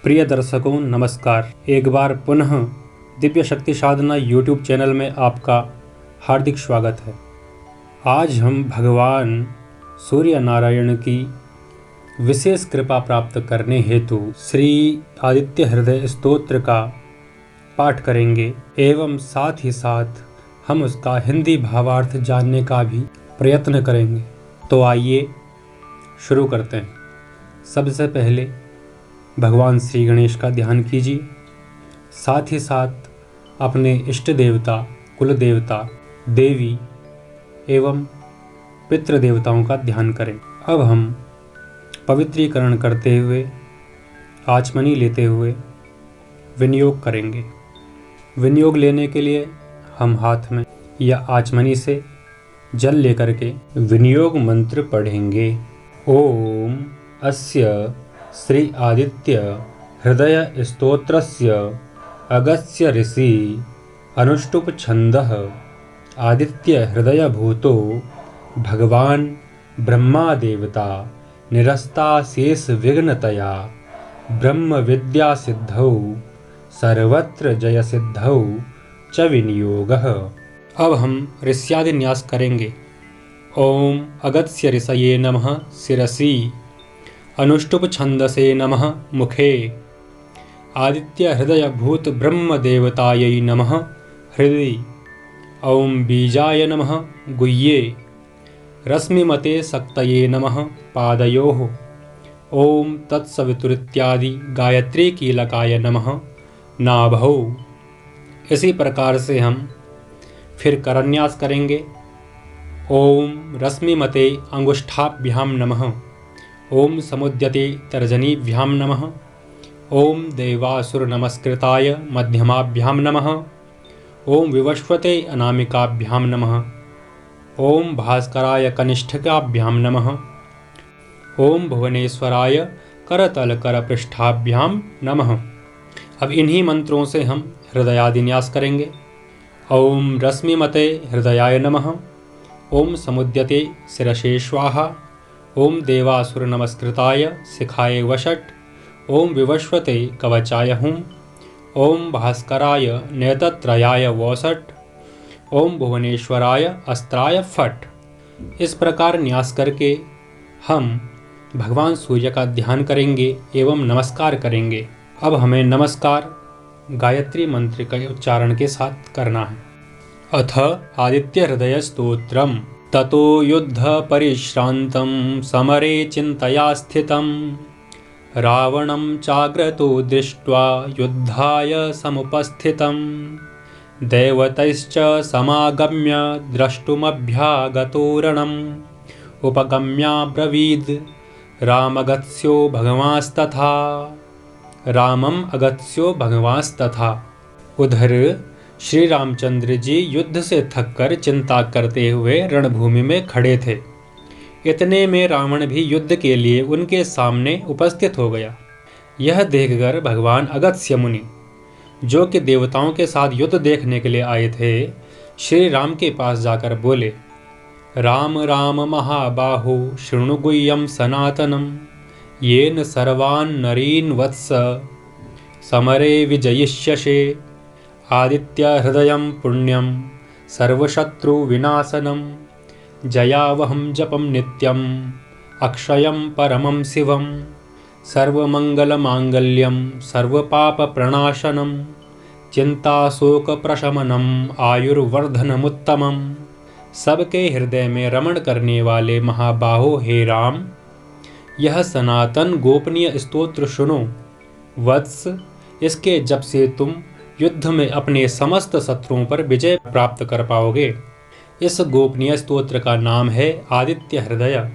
प्रिय दर्शकों नमस्कार। एक बार पुनः दिव्य शक्ति साधना यूट्यूब चैनल में आपका हार्दिक स्वागत है। आज हम भगवान सूर्य नारायण की विशेष कृपा प्राप्त करने हेतु श्री आदित्य हृदय स्तोत्र का पाठ करेंगे एवं साथ ही साथ हम उसका हिंदी भावार्थ जानने का भी प्रयत्न करेंगे। तो आइए शुरू करते हैं। सबसे पहले भगवान श्री गणेश का ध्यान कीजिए, साथ ही साथ अपने इष्ट देवता, कुल देवता, देवी एवं पितृ देवताओं का ध्यान करें। अब हम पवित्रीकरण करते हुए, आचमनी लेते हुए विनियोग करेंगे। विनियोग लेने के लिए हम हाथ में या आचमनी से जल लेकर के विनियोग मंत्र पढ़ेंगे। ओम अस्य श्री आदित्य हृदय स्तोत्रस्य अगस्त्य ऋषि अनुष्टुप छंदः आदित्य हृदय भूतो भगवान ब्रह्मा देवता निरस्ताशेष विघ्नतया ब्रह्म विद्या सिद्धौ सर्वत्र जय सिद्धौ च विनियोगः। अब हम ऋष्यादि न्यास करेंगे। ओम अगस्त्य ऋषये नमः शिरसि, अनुष्टुप छंदसे नमः मुखे, आदित्य हृदय भूत ब्रह्म देवतायै नमः हृदि, ओम बीजाय नमः गुह्ये, रश्मिमते शक्तये नमः पादयोः, ओम तत्सवितुरित्यादि गायत्री कीलकाय नमः नाभौ। इसी प्रकार से हम फिर करन्यास करेंगे। ओम रश्मिमते अंगुष्ठाभ्याम नमः, ओम समुद्यते तर्जनीभ्यां नमः, ओम देवासुर नमस्कृताय मध्यमाभ्यां नमः, ओम विवस्वते अनामिकाभ्यां नमः, ओम भास्कराय कनिष्ठिकाभ्यां नमः, ओम भुवनेश्वराय करतलकरपृष्ठाभ्यां नमः। अब इन्हीं मंत्रों से हम हृदयादिन्यास करेंगे। ओम रश्मिमते हृदयाय नमः, ओम समुद्यते शिरसे स्वाहा, ओम देवासुर नमस्कृताय शिखाय वषट्, ओम विवस्वते कवचाय हुं, ओम भास्कराय नेत्रत्रयाय वौषट्, ओम भुवनेश्वराय अस्त्राय फट्। इस प्रकार न्यास करके हम भगवान सूर्य का ध्यान करेंगे एवं नमस्कार करेंगे। अब हमें नमस्कार गायत्री मंत्र के उच्चारण के साथ करना है। अथ आदित्य हृदय स्तोत्रम्। ततो युद्ध परिश्रान्तं समरे चिन्तया स्थितं रावणं चाग्रतो दृष्ट्वा युद्धाय समुपस्थितं दैवतैश्च समागम्य द्रष्टुमभ्यागतो रणम् उपगम्याब्रवीद् रामगत्स्यो भगवांस्तथा। रामम अगत्स्यो भगवांस्तथा। उधर श्री रामचंद्र जी युद्ध से थककर चिंता करते हुए रणभूमि में खड़े थे। इतने में रावण भी युद्ध के लिए उनके सामने उपस्थित हो गया। यह देखकर भगवान अगस्त्य मुनि, जो कि देवताओं के साथ युद्ध देखने के लिए आए थे, श्री राम के पास जाकर बोले, राम राम महाबाहो शृणु गुह्यं सनातनम येन सर्वान् नरीन् वत्स समरे विजयिष्यसे। आदित्य हृदयं पुण्यं सर्वशत्रु विनाशनं जयावहं जपं नित्यं अक्षयं परमं शिवं सर्वमंगलमांगल्यं सर्वपापप्रणाशनं चिंताशोकप्रशमनं आयुर्वर्धनमुत्तमं। सबके हृदय में रमण करने वाले महाबाहो हे राम, यह सनातन गोपनीय स्तोत्र सुनो। वत्स, इसके जप से तुम युद्ध में अपने समस्त शत्रुओं पर विजय प्राप्त कर पाओगे। इस गोपनीय स्तोत्र का नाम है आदित्य हृदय।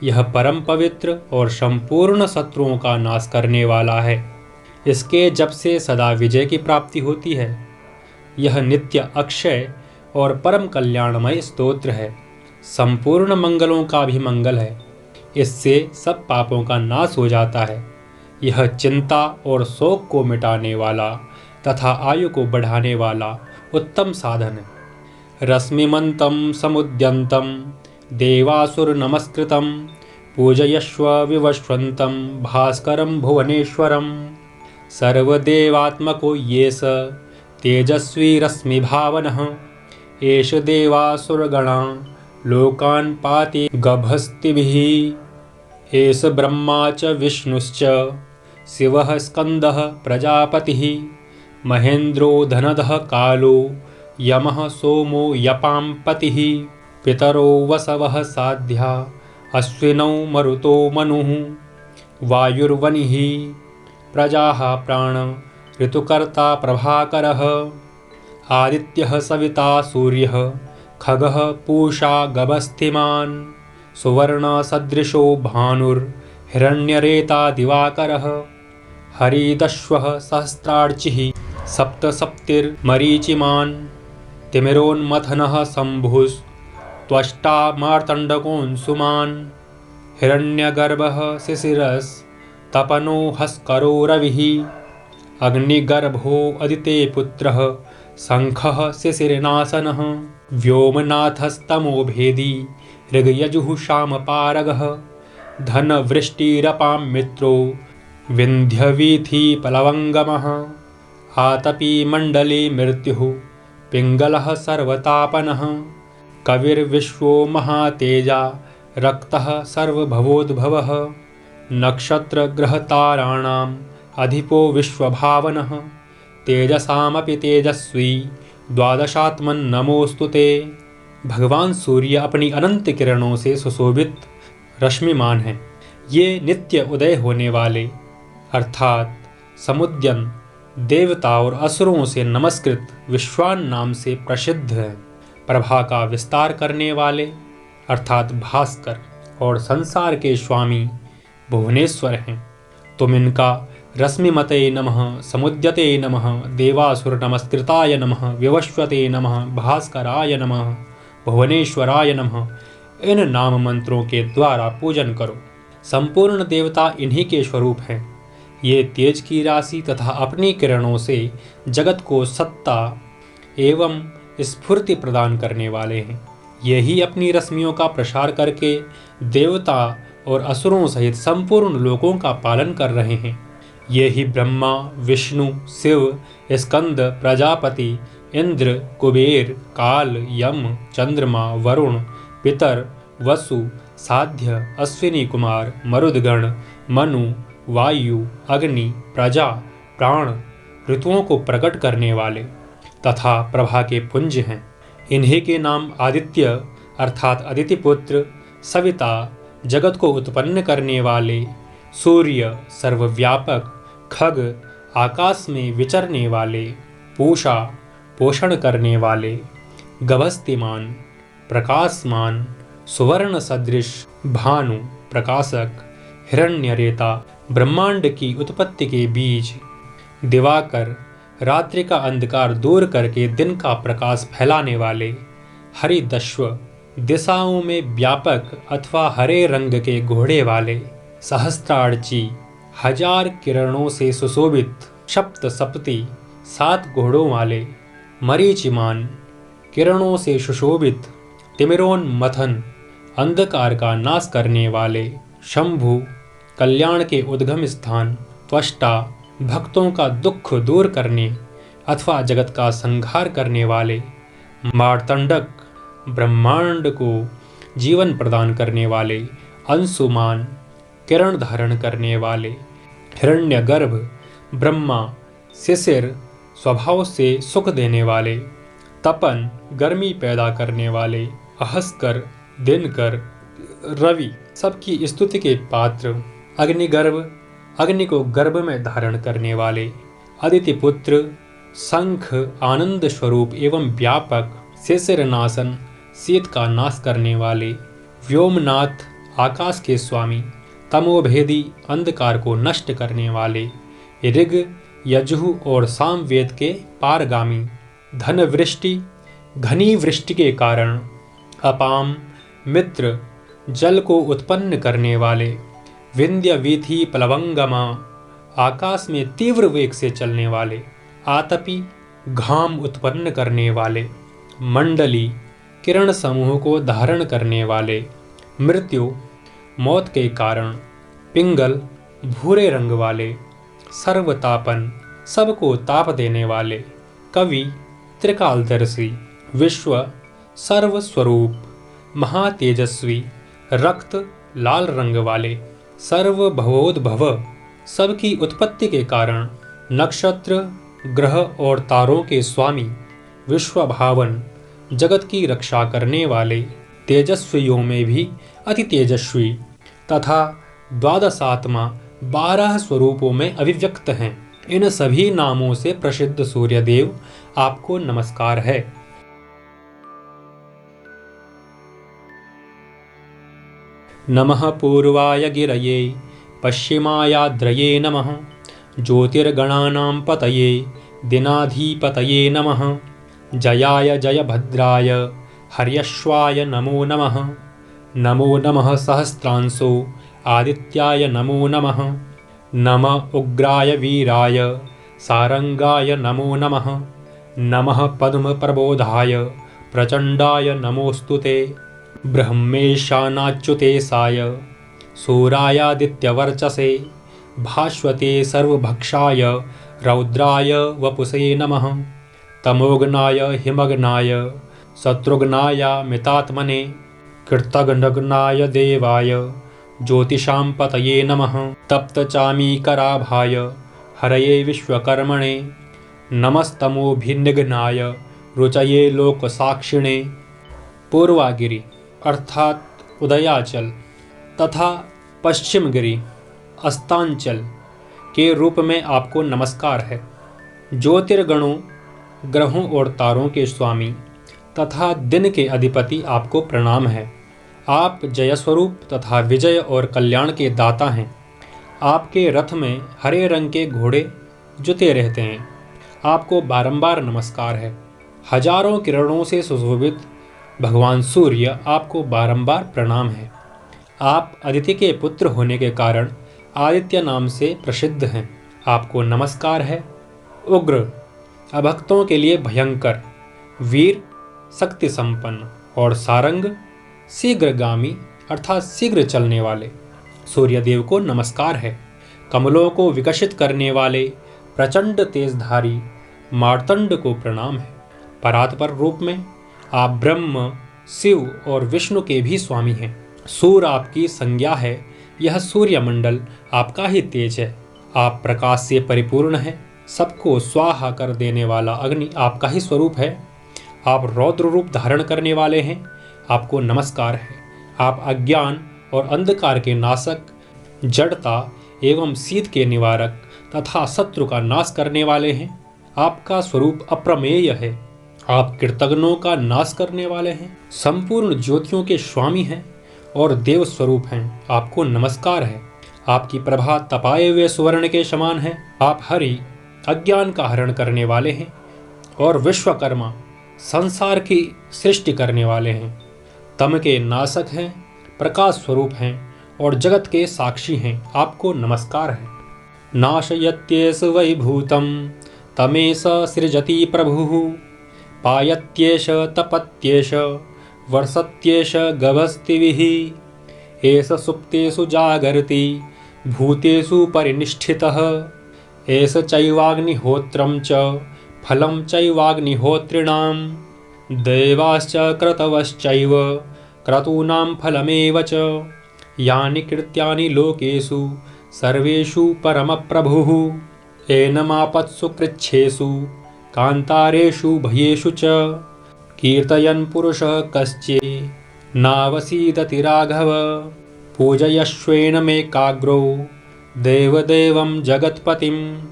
यह परम पवित्र और संपूर्ण शत्रुओं का नाश करने वाला है। इसके जप से सदा विजय की प्राप्ति होती है। यह नित्य अक्षय और परम कल्याणमय स्तोत्र है। संपूर्ण मंगलों का भी मंगल है। इससे सब पापों का नाश हो जाता है। यह चिंता और शोक को मिटाने वाला तथा आयु को बढ़ाने वाला उत्तम साधन है। रश्मिमन्तं समुद्यन्तं देवासुर नमस्कृतं पूजयस्व विवस्वन्तं भास्करं भुवनेश्वरं सर्वदेवात्मको ये स तेजस्वी रश्मिभावनः एष देवासुरगणा लोकान् पाति गभस्तिभिः एष ब्रह्मा च विष्णुश्च शिवः स्कन्दः प्रजापतिः महेन्द्रो धनदः कालो यमः सोमो यपाम्पतिः पितरो वसवः साध्या अश्विनौ मरुतो मनुः वायुर्वनिः प्रजाः प्राण ऋतुकर्ता प्रभाकरः आदित्यः सविता सूर्यः खगः पूषा गभस्तिमान् सुवर्णसदृशो भानुर्हिरण्यरेता दिवाकरः हरिदश्वः सहस्रार्चिः सप्तसप्तिर्मरीचिमान् तिमिरोन्मथनः शम्भुस्त्वष्टा मार्तण्डकोऽंशुमान् हिरण्यगर्भः शिशिरस्तपनो हस्करो रविः अग्निगर्भो अदिते पुत्रः शङ्खः शिशिरनाशनः व्योमनाथस्तमो भेदी ऋग्यजुः शामपारगः धनवृष्टिरपां मित्रो विन्ध्यवीथिपलवङ्गमः आतपी मण्डले मृत्युः पिङ्गलः सर्वतापनः कविर्विश्वो महातेजा रक्तः सर्वभवोद्भवः नक्षत्रग्रहताराणाम् अधिपो विश्वभावनः तेजसामपि तेजस्वी द्वादशात्मन् ते। भगवान सूर्य अपनी अनंत किरणों से सुशोभित रश्मिमान हैं। ये नित्य उदय होने वाले अर्थात समुद्यन देवता और असुरों से नमस्कृत विश्वान नाम से प्रसिद्ध है। प्रभा का विस्तार करने वाले अर्थात भास्कर और संसार के स्वामी भुवनेश्वर हैं। तुम इनका रश्मिमते नमः, समुद्यते नमः, देवासुर नमस्कृताय नमः, विवस्वते नमः, भास्कराय नमः, भुवनेश्वराय नमः इन नाम मंत्रों के द्वारा पूजन करो। संपूर्ण देवता इन्हीं के स्वरूप हैं। ये तेज की राशि तथा अपनी किरणों से जगत को सत्ता एवं स्फूर्ति प्रदान करने वाले हैं। यही अपनी रश्मियों का प्रसार करके देवता और असुरों सहित संपूर्ण लोकों का पालन कर रहे हैं। ये ही ब्रह्मा, विष्णु, शिव, स्कंद, प्रजापति, इंद्र, कुबेर, काल, यम, चंद्रमा, वरुण, पितर, वसु, साध्य, अश्विनी कुमार, मरुदगण, मनु, वायु, अग्नि, प्रजा, प्राण, ऋतुओं को प्रकट करने वाले तथा प्रभा के पुंज हैं। इन्हीं के नाम आदित्य अर्थात अदिति पुत्र, सविता जगत को उत्पन्न करने वाले, सूर्य सर्वव्यापक, खग आकाश में विचरने वाले, पूषा पोषण करने वाले, गभस्तिमान प्रकाशमान, सुवर्ण सदृश, भानु प्रकाशक, हिरण्यरेता ब्रह्मांड की उत्पत्ति के बीज, दिवाकर रात्रि का अंधकार दूर करके दिन का प्रकाश फैलाने वाले, हरिदश्व दिशाओं में व्यापक अथवा हरे रंग के घोड़े वाले, सहस्त्रार्ची 1000 किरणों से सुशोभित, सप्तसप्ती 7 घोड़ों वाले, मरीचिमान किरणों से सुशोभित, तिमिरोन्मथन अंधकार का नाश करने वाले, शंभु कल्याण के उद्गम स्थान, त्वष्टा भक्तों का दुख दूर करने अथवा जगत का संहार करने वाले, मार्तंडक ब्रह्मांड को जीवन प्रदान करने वाले, अंशुमान किरण धारण करने वाले, हिरण्यगर्भ ब्रह्मा, शिशिर स्वभाव से सुख देने वाले, तपन गर्मी पैदा करने वाले, अहस्कर दिनकर रवि सबकी स्तुति के पात्र, अग्निगर्भ अग्नि को गर्भ में धारण करने वाले, अदिति पुत्र शंख आनंद स्वरूप एवं व्यापक, शिशिरनाशन शीत का नाश करने वाले, व्योमनाथ आकाश के स्वामी, तमोभेदी अंधकार को नष्ट करने वाले, ऋग यजुः और सामवेद के पारगामी, धन वृष्टि घनी वृष्टि के कारण, अपाम मित्र जल को उत्पन्न करने वाले, विंध्य वीथि प्लवंगमा आकाश में तीव्र वेग से चलने वाले, आतपी घाम उत्पन्न करने वाले, मंडली किरण समूह को धारण करने वाले, मृत्यु मौत के कारण, पिंगल भूरे रंग वाले, सर्वतापन, सबको ताप देने वाले, कवि, त्रिकालदर्शी, विश्व, सर्वस्वरूप, महातेजस्वी, रक्त लाल रंग वाले, सर्वभवोद्भव, सबकी उत्पत्ति के कारण, नक्षत्र, ग्रह और तारों के स्वामी, विश्वभावन, जगत की रक्षा करने वाले, तेजस्वियों में भी अति तेजस्वी तथा द्वादशात्मा 12 स्वरूपों में अभिव्यक्त हैं। इन सभी नामों से प्रसिद्ध सूर्यदेव आपको नमस्कार है। नमः पूर्वाय गिरये पश्चिमायाद्रये नमः ज्योतिर्गणानां पतये दिनाधिपतये नमः जयाय जयभद्राय हर्यश्वाय नमो नमः। नमो नमः सहस्रांशो आदित्याय नमो नमः। नमः उग्राय वीराय सारंगाय नमो नमः। नमः पद्मप्रबोधाय प्रचंडाय नमोस्तुते। ब्रह्मेशानाच्युतेशाय सूरायादित्यवर्चसे भास्वते सर्वभक्षाय रौद्राय वपुषे नमः। तमोघ्नाय हिमग्नाय शत्रुघ्नाय मितात्मने कृतघ्नाय देवाय ज्योतिषां पतये नमः। तप्तचामीकराभाय हरये विश्वकर्मणे नमस्तमोभिनिघ्नाय रुचये लोकसाक्षिणे। पूर्वागिरि अर्थात उदयाचल तथा पश्चिमगिरि अस्तांचल के रूप में आपको नमस्कार है। ज्योतिर्गणों, ग्रहों और तारों के स्वामी तथा दिन के अधिपति आपको प्रणाम है। आप जय स्वरूप तथा विजय और कल्याण के दाता हैं। आपके रथ में हरे रंग के घोड़े जुते रहते हैं। आपको बारंबार नमस्कार है। हजारों किरणों से सुशोभित भगवान सूर्य आपको बारंबार प्रणाम है। आप अदिति के पुत्र होने के कारण आदित्य नाम से प्रसिद्ध हैं। आपको नमस्कार है। उग्र, अभक्तों के लिए भयंकर, वीर, शक्ति संपन्न और सारंग, शीघ्रगामी अर्थात शीघ्र चलने वाले सूर्यदेव को नमस्कार है। कमलों को विकसित करने वाले प्रचंड तेजधारी मार्तंड को प्रणाम है। परात्पर रूप में आप ब्रह्म, शिव और विष्णु के भी स्वामी हैं। सूर्य आपकी संज्ञा है। यह सूर्यमंडल आपका ही तेज है। आप प्रकाश से परिपूर्ण हैं। सबको स्वाहा कर देने वाला अग्नि आपका ही स्वरूप है। आप रौद्र रूप धारण करने वाले हैं। आपको नमस्कार है। आप अज्ञान और अंधकार के नाशक, जड़ता एवं शीत के निवारक तथा शत्रु का नाश करने वाले हैं। आपका स्वरूप अप्रमेय है। आप कृतघ्नों का नाश करने वाले हैं। संपूर्ण ज्योतियों के स्वामी हैं और देव स्वरूप हैं। आपको नमस्कार है। आपकी प्रभा तपाए हुए सुवर्ण के समान है। आप हरि, अज्ञान का हरण करने वाले हैं और विश्वकर्मा, संसार की सृष्टि करने वाले हैं। तम के नाशक हैं, प्रकाश स्वरूप हैं और जगत के साक्षी हैं। आपको नमस्कार है। नाशयत्येष वै भूतं तमेष सृजति प्रभुः। पायत्येष तपत्येष वर्षत्येष गभस्तिभिः। एष सुप्तेषु जागर्ति भूतेषु परिनिष्ठितः। एष चैवाग्निहोत्रं च फलं चैवाग्निहोत्रिणां। देवाश्च क्रतवश्चैव क्रतूनां फलमेव च। यानि कृत्यानि लोकेषु सर्वेषु परमप्रभुः। एनमापत्सु कृच्छ्रेषु कान्तारेषु भयेषु च। कीर्तयन् पुरुषः कश्चित् नावसीदति राघव। पूजयश्वेनमेकाग्रो देवदेवं जगत्पतिम्।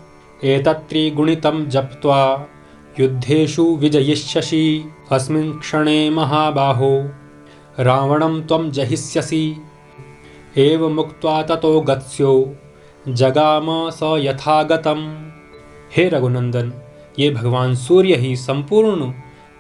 एतत्त्रिगुणितं जप्त्वा युद्धेषु विजयिष्यसि। अस्मिन् क्षणे महाबाहो रावणं त्वं जहिष्यसि। एवमुक्त्वा ततो गत्स्यो जगाम स यथागतम्। हे रघुनंदन, ये भगवान सूर्य ही संपूर्ण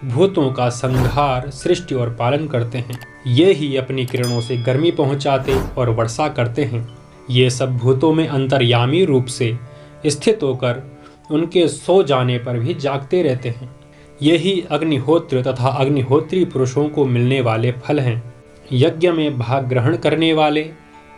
भूतों का संहार, सृष्टि और पालन करते हैं। ये ही अपनी किरणों से गर्मी पहुंचाते और वर्षा करते हैं। ये सब भूतों में अंतर्यामी रूप से स्थित होकर उनके सो जाने पर भी जागते रहते हैं। यही अग्निहोत्र तथा अग्निहोत्री पुरुषों को मिलने वाले फल हैं। यज्ञ में भाग ग्रहण करने वाले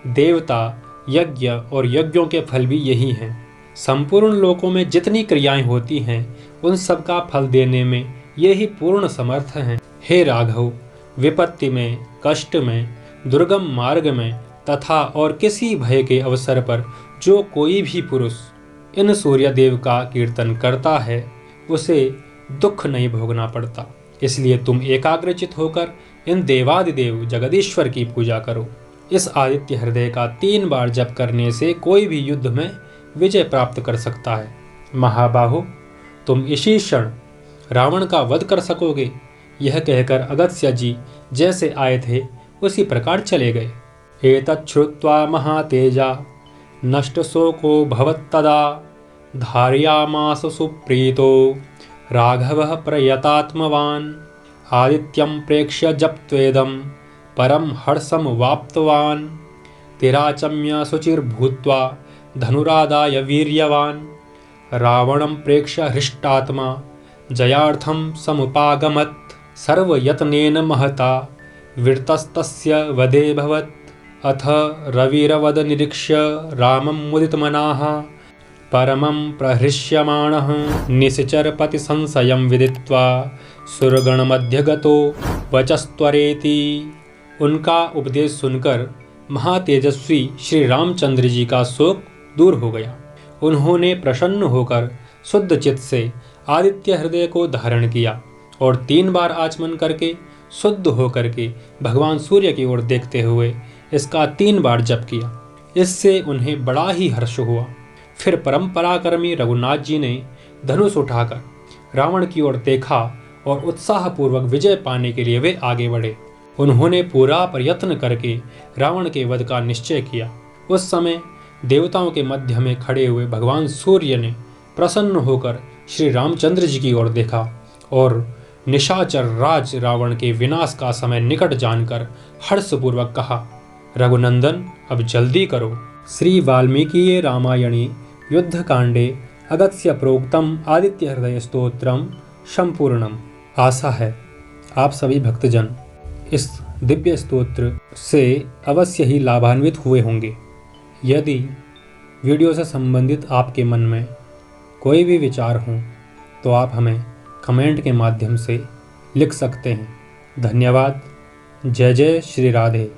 देवता, यज्ञ और यज्ञों के फल भी यही हैं। संपूर्ण लोकों में जितनी क्रियाएं होती हैं उन सब का फल देने में ये ही पूर्ण समर्थ हैं। हे राघव, विपत्ति में, कष्ट में, दुर्गम मार्ग में तथा और किसी भय के अवसर पर जो कोई भी पुरुष इन सूर्यदेव का कीर्तन करता है उसे दुख नहीं भोगना पड़ता। इसलिए तुम एकाग्रचित होकर इन देवादिदेव जगदीश्वर की पूजा करो। इस आदित्य हृदय का 3 बार जप करने से कोई भी युद्ध में विजय प्राप्त कर सकता है। महाबाहो, तुम इसी क्षण रावण का वध कर सकोगे। यह कहकर अगस्त्य जी जैसे आए थे उसी प्रकार चले गए। एतत् श्रुत्वा महातेजा नष्ट शोको भवत्तदा धारयामास सुप्रीतो राघवः प्रयतात्मवान् आदित्यं प्रेक्ष्य जप्त्वेदं परम हर्षं वाप्तवान् तिराचम्य शुचिर्भूत्वा धनुरादाय वीर्यवान् रावणं प्रेक्ष्य हृष्टात्मा जयार्थं समुपागमत् सर्वयत्नेन महता विर्तस्तस्य वदेभवत् अथ रविरवद निरीक्ष्य रामं मुदितमनाः परमं प्रहृष्यमाणः निश्चरपति संशयं विदित्वा सुरगणमध्यगतो वचस्त्वरेति। उनका उपदेश सुनकर महातेजस्वी श्री रामचंद्र जी का शोक दूर हो गया। उन्होंने प्रसन्न होकर शुद्ध चित्त से आदित्य हृदय को धारण किया और 3 बार आचमन करके शुद्ध होकर के भगवान सूर्य की ओर देखते हुए इसका 3 बार जप किया। इससे उन्हें बड़ा ही हर्ष हुआ। फिर परंपराकर्मी रघुनाथ जी ने धनुष उठाकर रावण की ओर देखा और उत्साहपूर्वक विजय पाने के लिए वे आगे बढ़े। उन्होंने पूरा प्रयत्न करके रावण के वध का निश्चय किया। उस समय देवताओं के मध्य में खड़े हुए भगवान सूर्य ने प्रसन्न होकर श्री रामचंद्र जी की ओर देखा और निशाचर राज रावण के विनाश का समय निकट जानकर हर्षपूर्वक कहा, रघुनंदन अब जल्दी करो। श्री वाल्मीकि रामायणे युद्धकांडे अगस्त्य प्रोक्तम आदित्य हृदय स्तोत्रम संपूर्णम। आशा है आप सभी भक्तजन इस दिव्य स्तोत्र से अवश्य ही लाभान्वित हुए होंगे। यदि वीडियो से संबंधित आपके मन में कोई भी विचार हो तो आप हमें कमेंट के माध्यम से लिख सकते हैं। धन्यवाद। जय जय श्री राधे।